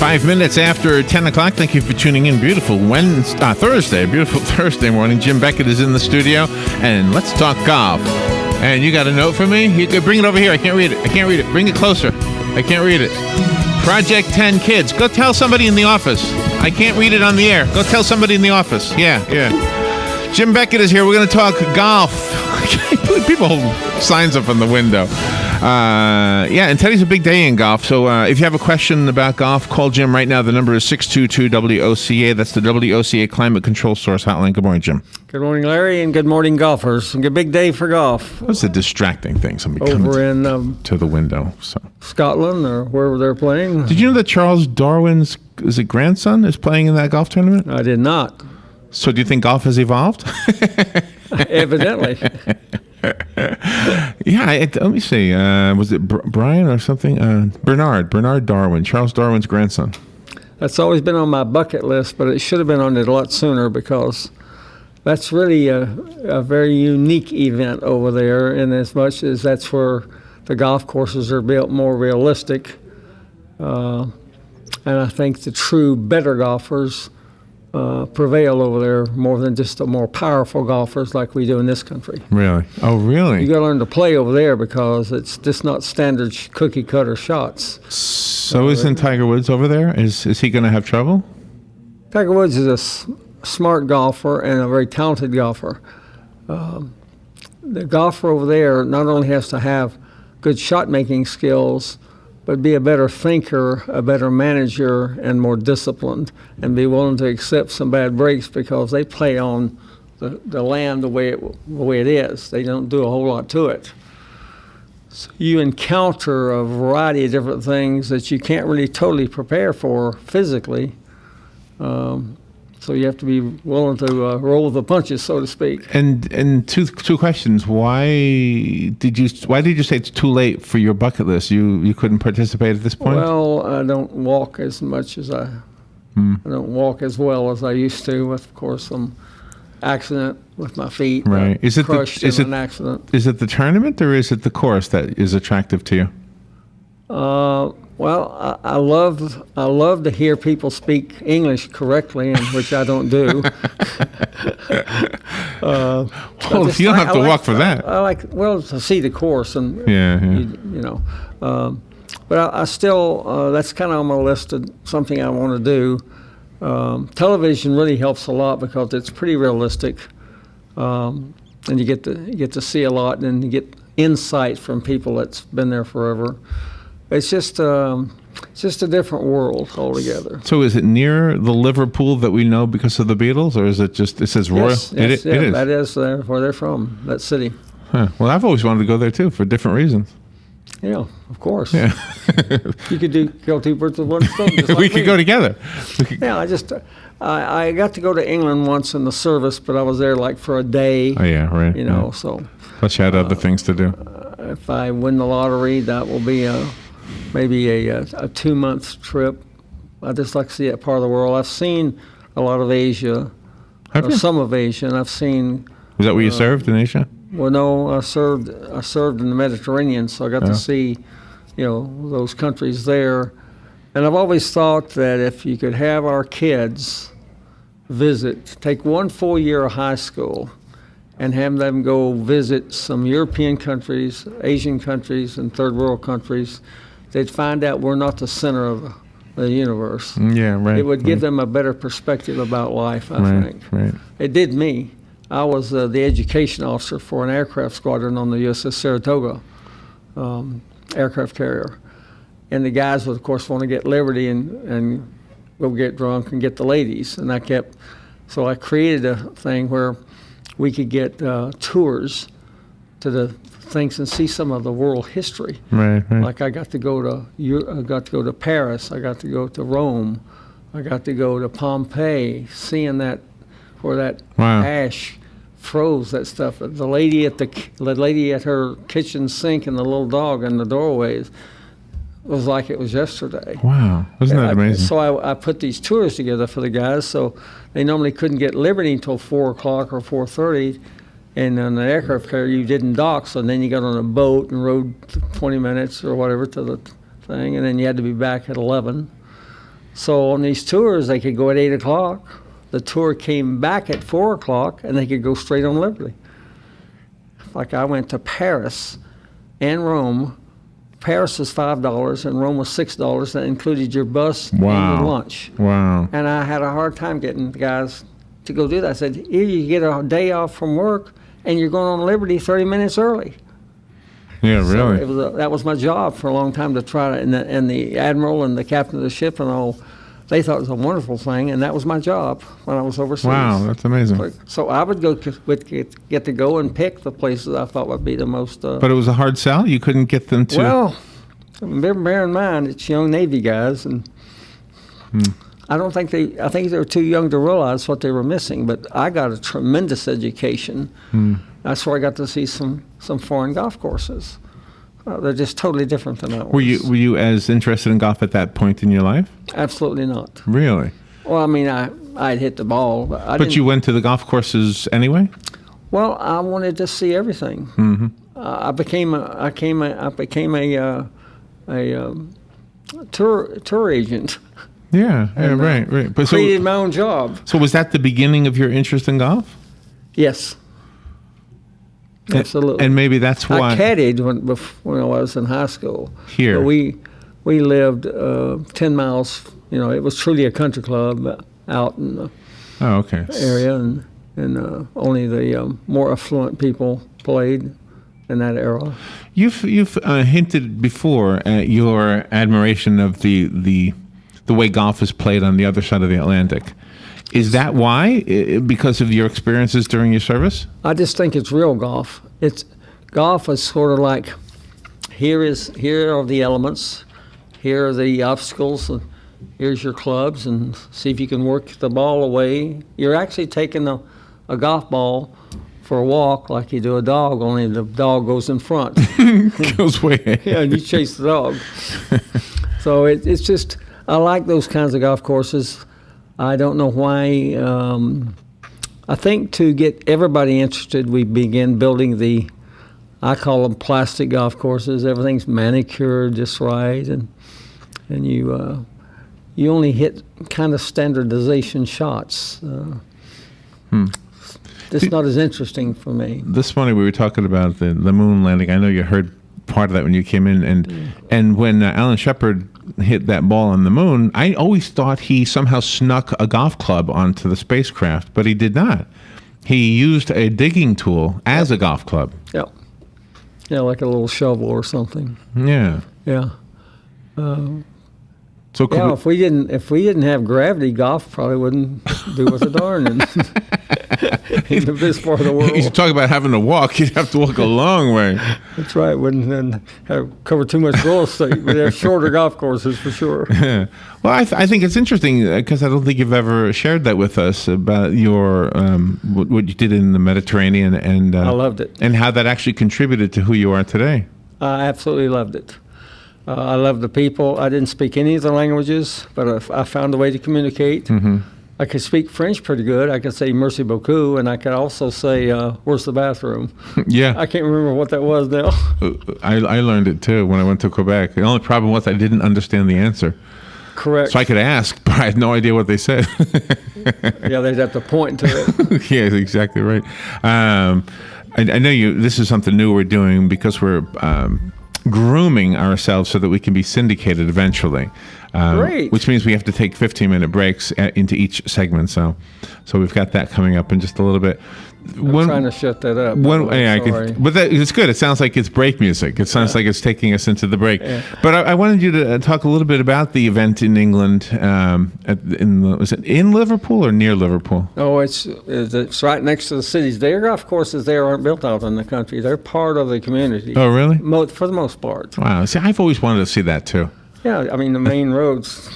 5 minutes after 10 o'clock. Thank you for tuning in. Beautiful Thursday morning. Jim Beckett is in the studio, and let's talk golf. And you got a note for me? You could bring it over here. I can't read it. Bring it closer. I can't read it. Project 10 Kids. Go tell somebody in the office. I can't read it on the air. Go tell somebody in the office. Yeah. Jim Beckett is here. We're going to talk golf. People hold signs up on the window. And today's a big day in golf. So if you have a question about golf, call Jim right now. The number is 622-WOCA. That's the WOCA Climate Control Source Hotline. Good morning, Jim. Good morning, Larry, and good morning, golfers. A big day for golf. What's a distracting thing? Somebody over coming to the window. So. Scotland or wherever they're playing. Did you know that Charles Darwin's grandson is playing in that golf tournament? I did not. So do you think golf has evolved? Evidently. Let me see. Was it Brian or something? Bernard Darwin, Charles Darwin's grandson. That's always been on my bucket list, but it should have been on it a lot sooner because that's really a very unique event over there, in as much as that's where the golf courses are built more realistic. And I think the true better golfers prevail over there more than just the more powerful golfers like we do in this country. Really? Oh, really? You got to learn to play over there because it's just not standard cookie cutter shots. So isn't Tiger Woods over there? Is he going to have trouble? Tiger Woods is a smart golfer and a very talented golfer. The golfer over there not only has to have good shot making skills, but be a better thinker, a better manager, and more disciplined, and be willing to accept some bad breaks because they play on the land the way it is. They don't do a whole lot to it. So you encounter a variety of different things that you can't really totally prepare for physically. So you have to be willing to roll with the punches, so to speak. And two questions. Why did you say it's too late for your bucket list? You couldn't participate at this point? Well, I don't walk as much as I don't walk as well as I used to. With, of course, some accident with my feet. Right. Crushed in an accident. Is it the tournament or is it the course that is attractive to you? Well, I love to hear people speak English correctly, and which I don't do. Well, you don't have to walk for that. I like to see the course, and but I still that's kind of on my list of something I want to do. Television really helps a lot because it's pretty realistic, and you get to see a lot, and you get insight from people that's been there forever. It's just a different world altogether. So is it near the Liverpool that we know because of the Beatles, or is it just, it says Royal? Yes, it is. That is where they're from, that city. Huh. Well, I've always wanted to go there too for different reasons. Yeah, of course. Yeah. You could kill two birds with one stone. Just like we could go together. Yeah, I got to go to England once in the service, but I was there like for a day. Oh yeah, right. So. Plus you had other things to do. If I win the lottery, that will be maybe a 2-month trip. I just like to see that part of the world. I've seen a lot of Asia, or some of Asia, and I've seen. Is that where you served in Asia? Well, no, I served in the Mediterranean, so I got to see, those countries there. And I've always thought that if you could have our kids take 1 full year of high school and have them go visit some European countries, Asian countries, and third world countries, they'd find out we're not the center of the universe. Yeah, right. It would give them a better perspective about life, I think. Right. It did me. I was the education officer for an aircraft squadron on the USS Saratoga aircraft carrier. And the guys would, of course, want to get liberty and go get drunk and get the ladies. And so I created a thing where we could get tours to the things and see some of the world history. Right. Like I got to go to Paris. I got to go to Rome. I got to go to Pompeii, seeing that where that ash froze that stuff. The lady at her kitchen sink and the little dog in the doorways was like it was yesterday. Wow, isn't that amazing? So I put these tours together for the guys. So they normally couldn't get liberty until 4 o'clock or 4:30. And on the aircraft carrier, you didn't dock, so then you got on a boat and rode 20 minutes or whatever to the thing, and then you had to be back at 11. So on these tours, they could go at 8 o'clock. The tour came back at 4 o'clock, and they could go straight on Liberty. Like I went to Paris and Rome. Paris was $5 and Rome was $6. That included your bus and your lunch. Wow. And I had a hard time getting the guys to go do that. I said, here you get a day off from work, and you're going on Liberty 30 minutes early. Yeah, So really. that was my job for a long time to try to, and the admiral and the captain of the ship and all, they thought it was a wonderful thing, and that was my job when I was overseas. Wow, that's amazing. So I would get to go and pick the places I thought would be the most. But it was a hard sell? You couldn't get them to... Well, bear in mind, it's young Navy guys, and I think they were too young to realize what they were missing, but I got a tremendous education. That's where I got to see some foreign golf courses. They're just totally different than ours. Were you as interested in golf at that point in your life? Absolutely not. Really? Well, I mean, I'd hit the ball, but But you went to the golf courses anyway? Well, I wanted to see everything. I became a tour agent. Yeah, And, right. But Created my own job. So was that the beginning of your interest in golf? Yes. Absolutely. And maybe that's why... I caddied when I was in high school. Here. But we lived 10 miles. It was truly a country club out in the area, and only the more affluent people played in that era. You've hinted before at your admiration of the way golf is played on the other side of the Atlantic. Is that why? Because of your experiences during your service? I just think it's real golf. Golf is sort of like here are the elements, here are the obstacles, and here's your clubs, and see if you can work the ball away. You're actually taking a golf ball for a walk like you do a dog, only the dog goes in front. Goes way ahead. Yeah, and you chase the dog. So it's just, I like those kinds of golf courses. I don't know why. I think to get everybody interested, we began building I call them plastic golf courses. Everything's manicured just right, and you only hit kind of standardization shots. It's not as interesting for me. This morning we were talking about the moon landing. I know you heard part of that when you came in, and when Alan Shepard hit that ball on the moon, I always thought he somehow snuck a golf club onto the spacecraft, but he did not. He used a digging tool as a golf club. Yep. Yeah, like a little shovel or something. Yeah. Yeah. So if we didn't have gravity, golf probably wouldn't do with a darn in this part of the world. You talk about having to walk, you'd have to walk a long way. That's right. Wouldn't then cover too much real estate. We'd have shorter golf courses for sure. Yeah. Well, I think it's interesting because I don't think you've ever shared that with us about your what you did in the Mediterranean, and I loved it, and how that actually contributed to who you are today. I absolutely loved it. I loved the people. I didn't speak any of the languages, but I found a way to communicate. Mm-hmm. I could speak French pretty good. I could say merci beaucoup, and I could also say, where's the bathroom? Yeah. I can't remember what that was now. I learned it, too, when I went to Quebec. The only problem was I didn't understand the answer. Correct. So I could ask, but I had no idea what they said. Yeah, they'd have to point to it. Yeah, exactly right. I know this is something new we're doing because we're grooming ourselves so that we can be syndicated eventually. Great. Which means we have to take 15-minute breaks into each segment. So we've got that coming up in just a little bit. I'm trying to shut that up. But it's good. It sounds like it's break music. It sounds like it's taking us into the break. Yeah. But I wanted you to talk a little bit about the event in England. Was it in Liverpool or near Liverpool? Oh, it's right next to the cities. Their golf courses there aren't built out in the country. They're part of the community. Oh, really? For the most part. Wow. See, I've always wanted to see that too. Yeah, I mean the main roads.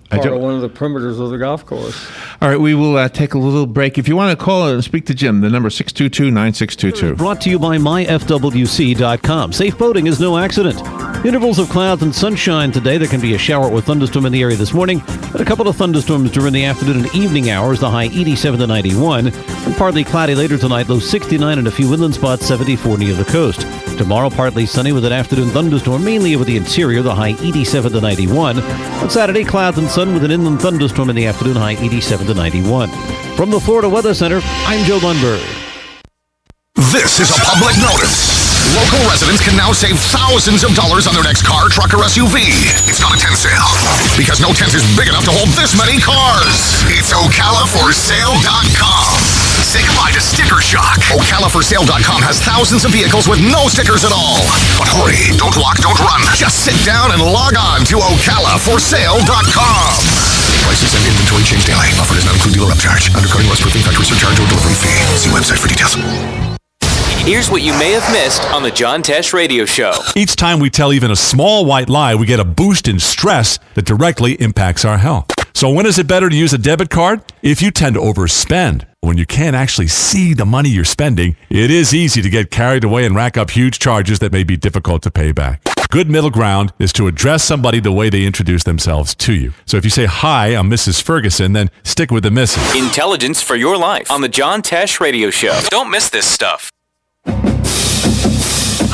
Part of one of the perimeters of the golf course. All right, we will take a little break. If you want to call and speak to Jim, the number is 622-9622. Brought to you by myfwc.com. Safe boating is no accident. Intervals of clouds and sunshine today. There can be a shower or thunderstorm in the area this morning, and a couple of thunderstorms during the afternoon and evening hours, the high 87 to 91. And partly cloudy later tonight, low 69 and a few inland spots, 74 near the coast. Tomorrow, partly sunny with an afternoon thunderstorm, mainly over the interior, the high 87 to 91. On Saturday, clouds and sun with an inland thunderstorm in the afternoon, high 87 to 91. From the Florida Weather Center, I'm Joe Lundberg. This is a public notice. Local residents can now save thousands of dollars on their next car, truck, or SUV. It's not a tent sale, because no tent is big enough to hold this many cars. It's OcalaForSale.com. Say goodbye to sticker shock. OcalaForSale.com has thousands of vehicles with no stickers at all. But hurry, don't walk, don't run. Just sit down and log on to OcalaForSale.com. Prices and inventory change daily. Offer does not include dealer upcharge, undercutting, loss proofing, factory surcharge, or delivery fee. See website for details. Here's what you may have missed on the John Tesh Radio Show. Each time we tell even a small white lie, we get a boost in stress that directly impacts our health. So when is it better to use a debit card? If you tend to overspend, when you can't actually see the money you're spending, it is easy to get carried away and rack up huge charges that may be difficult to pay back. Good middle ground is to address somebody the way they introduce themselves to you. So if you say, "Hi, I'm Mrs. Ferguson," then stick with the Mrs. Intelligence for your life on the John Tesh Radio Show. Don't miss this stuff.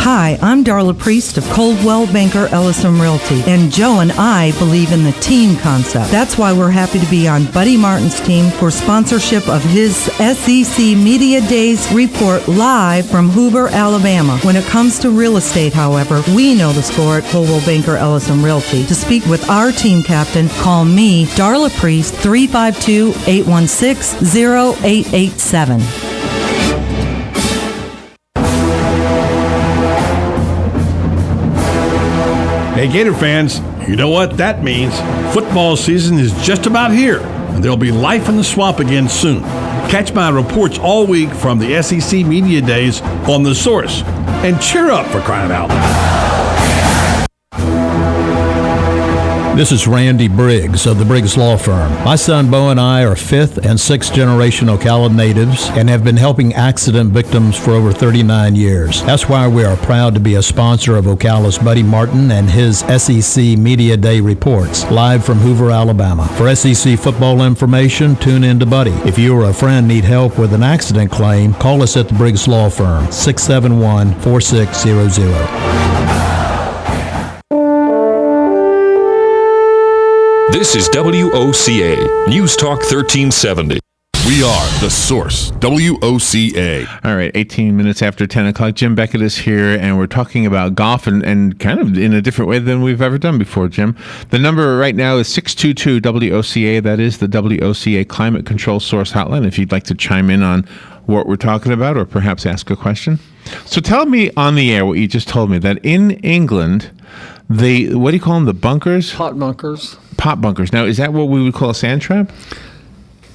Hi, I'm Darla Priest of Coldwell Banker Ellison Realty, and Joe and I believe in the team concept. That's why we're happy to be on Buddy Martin's team for sponsorship of his SEC Media Days report live from Hoover, Alabama. When it comes to real estate, however, we know the score at Coldwell Banker Ellison Realty. To speak with our team captain, call me, Darla Priest, 352-816-0887. Hey Gator fans, you know what that means. Football season is just about here, and there'll be life in the swamp again soon. Catch my reports all week from the SEC Media Days on The Source. And cheer up, for crying out loud. This is Randy Briggs of the Briggs Law Firm. My son Bo and I are 5th and 6th generation Ocala natives and have been helping accident victims for over 39 years. That's why we are proud to be a sponsor of Ocala's Buddy Martin and his SEC Media Day reports, live from Hoover, Alabama. For SEC football information, tune in to Buddy. If you or a friend need help with an accident claim, call us at the Briggs Law Firm, 671-4600. This is WOCA, News Talk 1370. We are The Source, WOCA. All right, 18 minutes after 10 o'clock. Jim Beckett is here, and we're talking about golf and kind of in a different way than we've ever done before, Jim. The number right now is 622-WOCA. That is the WOCA Climate Control Source Hotline, if you'd like to chime in on what we're talking about or perhaps ask a question. So tell me on the air what you just told me, that in England, what do you call them, the bunkers? Pot bunkers. Pot bunkers. Now, is that what we would call a sand trap?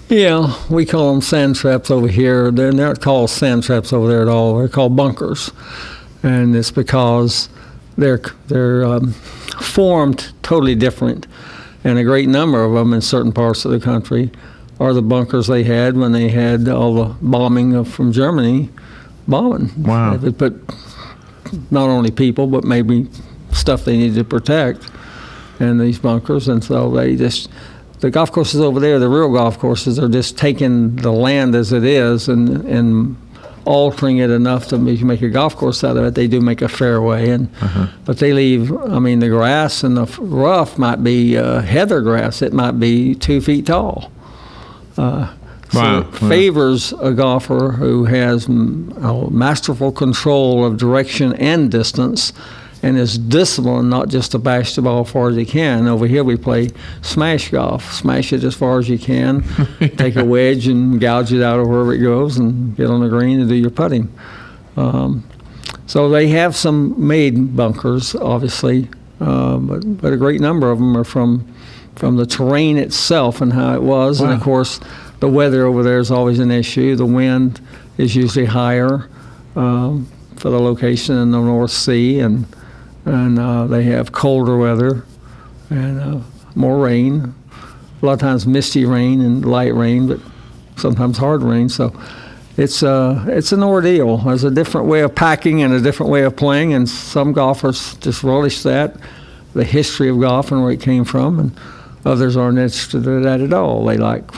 Yeah, we call them sand traps over here. They're not called sand traps over there at all. They're called bunkers, and it's because they're formed totally different, and a great number of them in certain parts of the country are the bunkers they had when they had all the bombing from Germany bombing. Wow. They would put not only people but maybe stuff they needed to protect in these bunkers, and so the golf courses over there, the real golf courses, are just taking the land as it is and altering it enough to make a golf course out of it. They do make a fairway, but they leave, the grass and the rough might be heather grass. It might be 2 feet tall. So it favors a golfer who has masterful control of direction and distance, and is disciplined not just to bash the ball as far as you can. Over here we play smash golf. Smash it as far as you can. Take a wedge and gouge it out of wherever it goes and get on the green and do your putting. So they have some made bunkers, obviously, but a great number of them are from the terrain itself and how it was. Wow. And, of course, the weather over there is always an issue. The wind is usually higher for the location in the North Sea, and they have colder weather and more rain. a lot of times misty rain and light rain, but sometimes hard rain. So it's an ordeal. There's a different way of packing and a different way of playing, and some golfers just relish that, the history of golf and where it came from, and others aren't interested in that at all. They like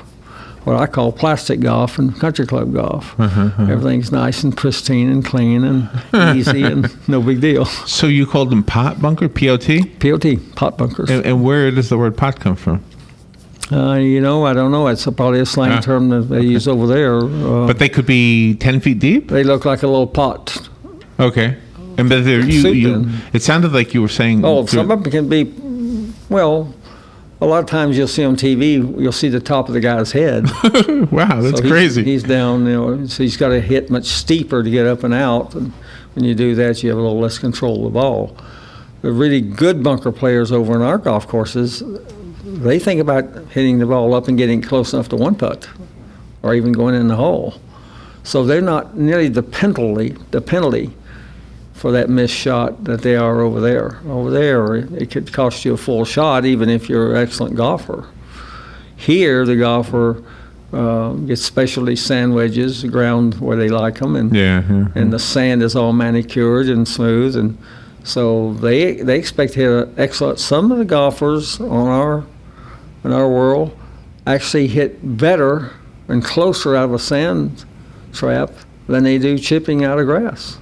what I call plastic golf and country club golf. Everything's nice and pristine and clean and easy and no big deal. So you called them pot bunker, P-O-T? P-O-T, pot bunkers. And where does the word pot come from? I don't know. It's probably a slang term that they use over there. But they could be 10 feet deep? They look like a little pot. Okay. And but it sounded like you were saying... Oh, some of them can be, well... A lot of times you'll see on TV, you'll see the top of the guy's head. Wow, that's crazy. He's down, so he's got to hit much steeper to get up and out. And when you do that, you have a little less control of the ball. The really good bunker players over in our golf courses, they think about hitting the ball up and getting close enough to one putt, or even going in the hole. So they're not nearly the penalty for that missed shot that they are over there. Over there, it could cost you a full shot even if you're an excellent golfer. Here, the golfer gets specialty sand wedges, the ground where they like them, and the sand is all manicured and smooth, and so they expect to hit an excellent. Some of the golfers in our world actually hit better and closer out of a sand trap than they do chipping out of grass.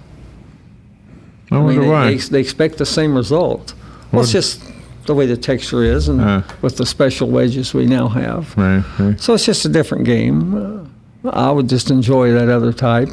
I wonder why. They expect the same result. Well, it's just the way the texture is, and with the special wedges we now have. Right. So it's just a different game. I would just enjoy that other type.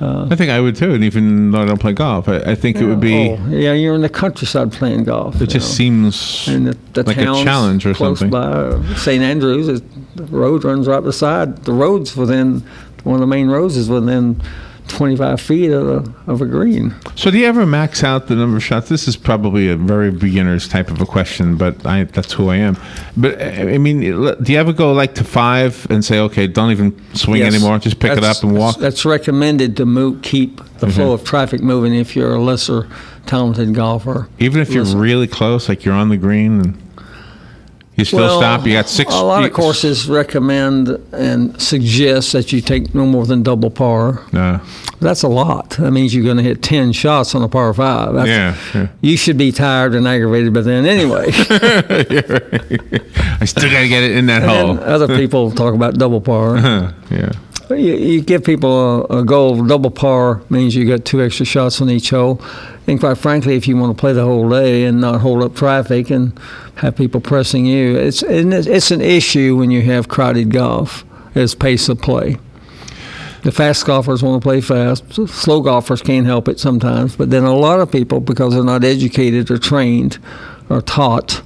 I think I would too, and even though I don't play golf, I think it would be... you're in the countryside playing golf. It just seems and the like a challenge or close something. By St. Andrews, the road runs right beside. The road's within, one of the main roads is within 25 feet of a green. So do you ever max out the number of shots? This is probably a very beginner's type of a question, but that's who I am. But I mean, do you ever go like to 5 and say, okay, don't even swing anymore, just pick it up and walk? That's recommended to keep the flow of traffic moving if you're a lesser talented golfer. Even if you're really close, like you're on the green and you still stop, you got 6 A lot of courses recommend and suggest that you take no more than double par. That's a lot. That means you're going to hit 10 shots on a par 5. You should be tired and aggravated by then anyway. I still got to get it in that hole. Other people talk about double par. You give people a goal. Double par means you got 2 extra shots on each hole. And quite frankly, if you want to play the whole day and not hold up traffic and have people pressing you, it's an issue when you have crowded golf, is pace of play. The fast golfers want to play fast. Slow golfers can't help it sometimes. But then a lot of people, because they're not educated or trained or taught,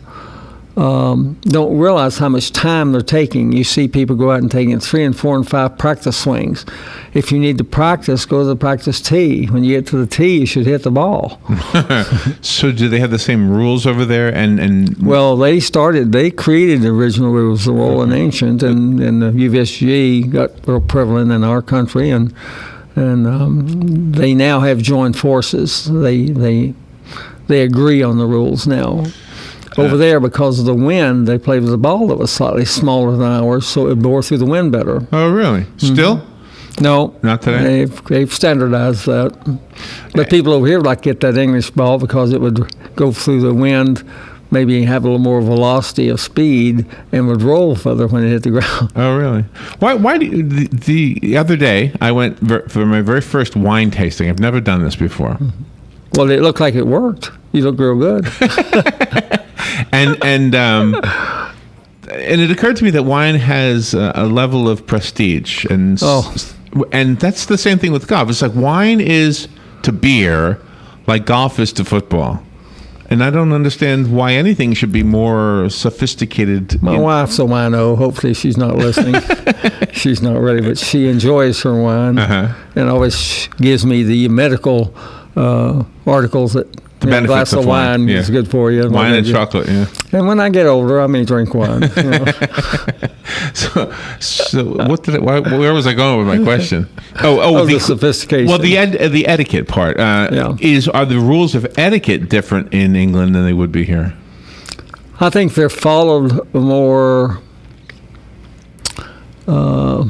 don't realize how much time they're taking. You see people go out and taking 3 and 4 and 5 practice swings. If you need to practice, go to the practice tee. When you get to the tee, you should hit the ball. So do they have the same rules over there? Well, they created the original rules, the Royal and Ancient, and the UVSG got real prevalent in our country, and they now have joined forces. They agree on the rules now. Over there, because of the wind, they played with a ball that was slightly smaller than ours, so it bore through the wind better. Oh, really? Still? No. Not today? They've standardized that. But people over here like to get that English ball because it would go through the wind, maybe have a little more velocity of speed, and would roll further when it hit the ground. Oh, really? Why do you, the other day, I went for my very first wine tasting. I've never done this before. Well, it looked like it worked. You look real good. And it occurred to me that wine has a level of prestige, and that's the same thing with golf. It's like wine is to beer, like golf is to football, and I don't understand why anything should be more sophisticated. My wife's a wino. Hopefully, she's not listening. She's not ready, but she enjoys her wine, and always gives me the medical articles that. The benefits a glass of wine is good for you. Wine and chocolate, And when I get older, I may drink wine. So where was I going with my question? The sophistication. Well, the etiquette part. Are the rules of etiquette different in England than they would be here? I think they're followed more I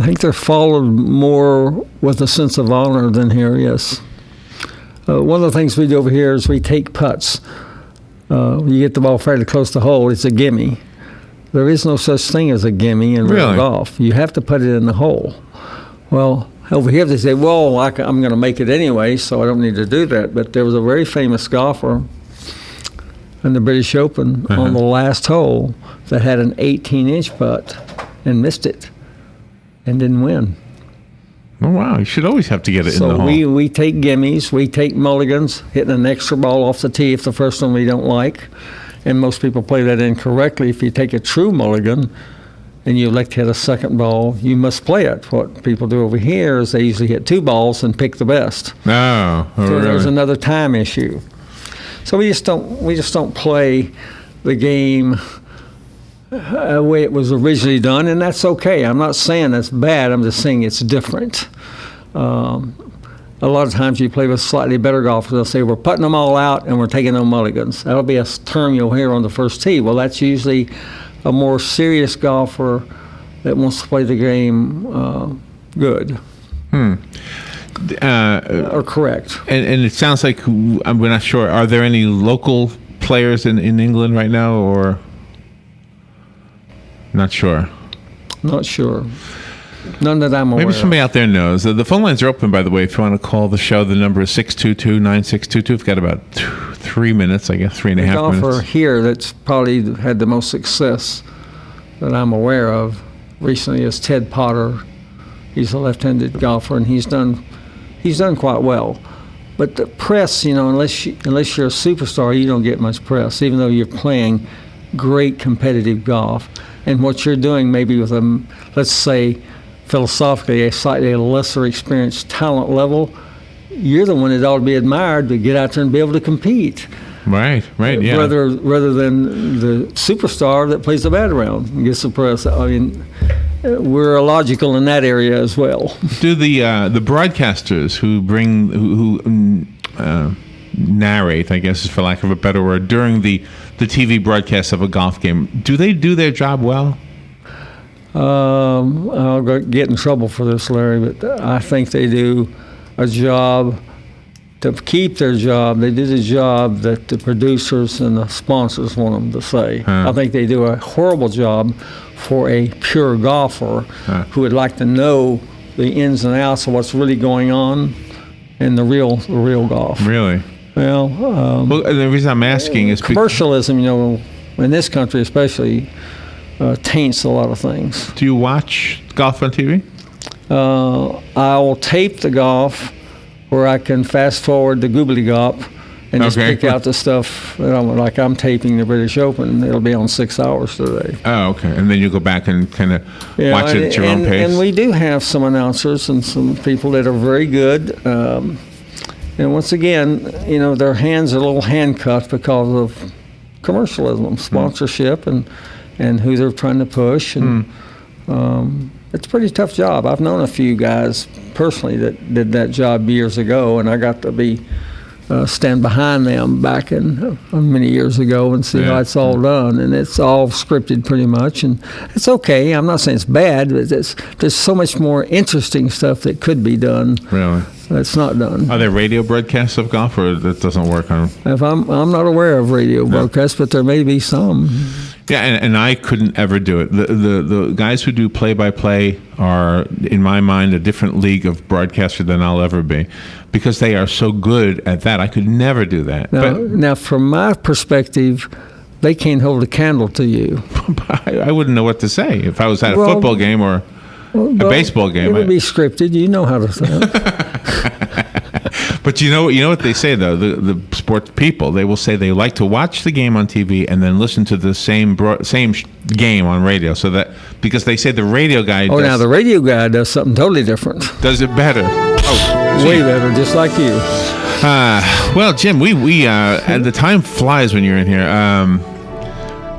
think they're followed more with a sense of honor than here, yes. One of the things we do over here is we take putts. You get the ball fairly close to the hole, it's a gimme. There is no such thing as a gimme in real golf. You have to put it in the hole. Well, over here they say, well, I'm going to make it anyway, so I don't need to do that. But there was a very famous golfer in the British Open on the last hole that had an 18-inch putt and missed it and didn't win. Oh, wow. You should always have to get it in the hole. So we take gimmies, we take mulligans, hitting an extra ball off the tee if the first one we don't like. And most people play that incorrectly. If you take a true mulligan and you elect to hit a second ball, you must play it. What people do over here is they usually hit 2 balls and pick the best. Oh, So really? there's another time issue. So we just don't play the game the way it was originally done, and that's okay. I'm not saying that's bad. I'm just saying it's different. A lot of times you play with slightly better golfers. They'll say, we're putting them all out and we're taking no mulligans. That'll be a term you'll hear on the first tee. Well, that's usually a more serious golfer that wants to play the game good. Or correct. And it sounds like, we're not sure, are there any local players in England right now, or not sure? Not sure. None that I'm aware Maybe somebody of. out there knows. The phone lines are open, by the way. If you want to call the show, the number is 622-9622. We've got about 3 minutes, I guess, 3.5 minutes. The golfer here that's probably had the most success that I'm aware of recently is Ted Potter. He's a left-handed golfer, and he's done quite well. But the press, unless you're a superstar, you don't get much press, even though you're playing great competitive golf. And what you're doing maybe with let's say, philosophically, a slightly lesser experienced talent level, you're the one that ought to be admired to get out there and be able to compete. Right, yeah. Rather than the superstar that plays the bat around and gets the press. I mean, we're illogical in that area as well. Do the broadcasters who narrate, I guess, for lack of a better word, during the TV broadcast of a golf game, do they do their job well? I'll get in trouble for this, Larry, but I think they do a job to keep their job. They do the job that the producers and the sponsors want them to say. I think they do a horrible job for a pure golfer who would like to know the ins and outs of what's really going on in the real golf. Really? Well, the reason I'm asking is commercialism, in this country especially, taints a lot of things. Do you watch golf on TV? I will tape the golf where I can fast forward the gobbledygook and just pick out the stuff that I'm taping the British Open. It'll be on 6 hours today. Oh, okay. And then you go back and kind of watch it at your own pace. And we do have some announcers and some people that are very good. And once again, their hands are a little handcuffed because of commercialism, sponsorship, and who they're trying to push. And it's a pretty tough job. I've known a few guys personally that did that job years ago, and I got to stand behind them back in many years ago and see how it's all done. And it's all scripted pretty much, and it's okay. I'm not saying it's bad, but there's so much more interesting stuff that could be done. Really? That's not done. Are there radio broadcasts of golf, or that doesn't work on? If I'm not aware of radio broadcasts, but there may be some. Yeah, and I couldn't ever do it. The guys who do play-by-play are, in my mind, a different league of broadcaster than I'll ever be, because they are so good at that. I could never do that. Now, from my perspective, they can't hold a candle to you. I wouldn't know what to say if I was at a football game or a baseball game. It would be scripted. You know how to say it. But you know what they say, though, the sports people, they will say they like to watch the game on TV and then listen to the same game on radio, so that, because they say the radio guy now the radio guy does something totally different. Does it better. Way better, just like you. Well, Jim, we and the time flies when you're in here.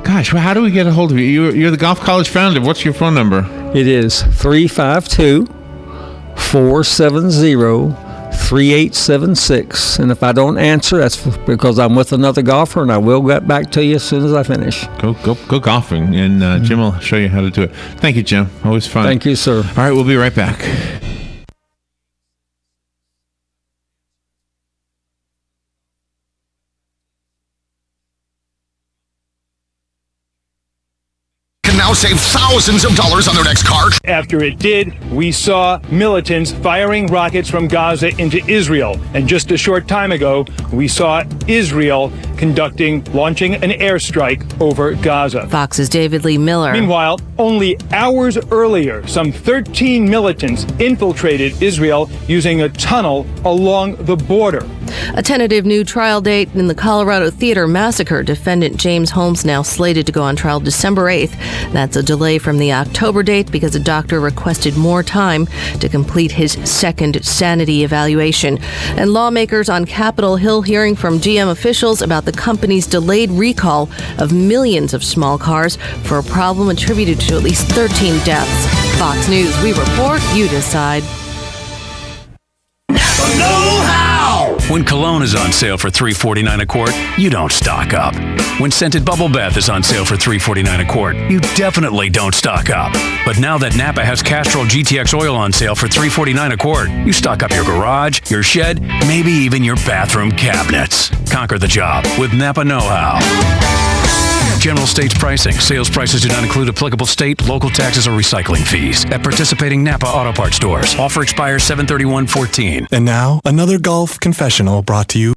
Gosh, how do we get a hold of you? You're the Golf College founder. What's your phone number? It is 352-470-3280. 3876. And if I don't answer, that's because I'm with another golfer, and I will get back to you as soon as I finish. Go golfing, and Jim will show you how to do it. Thank you, Jim. Always fun. Thank you, sir. All right, we'll be right back. Now save thousands of dollars on their next car. After it did, we saw militants firing rockets from Gaza into Israel. And just a short time ago, we saw Israel launching an airstrike over Gaza. Fox's David Lee Miller. Meanwhile, only hours earlier, some 13 militants infiltrated Israel using a tunnel along the border. A tentative new trial date in the Colorado Theater massacre. Defendant James Holmes now slated to go on trial December 8th. That's a delay from the October date because a doctor requested more time to complete his second sanity evaluation. And lawmakers on Capitol Hill hearing from GM officials about the company's delayed recall of millions of small cars for a problem attributed to at least 13 deaths. Fox News, we report, you decide. When cologne is on sale for $3.49 a quart, you don't stock up. When scented bubble bath is on sale for $3.49 a quart, you definitely don't stock up. But now that Napa has Castrol GTX oil on sale for $3.49 a quart, you stock up your garage, your shed, maybe even your bathroom cabinets. Conquer the job with Napa Know-How. General states pricing. Sales prices do not include applicable state, local taxes, or recycling fees. At participating Napa Auto Parts stores. Offer expires 7/31/14. And now, another golf confessional brought to you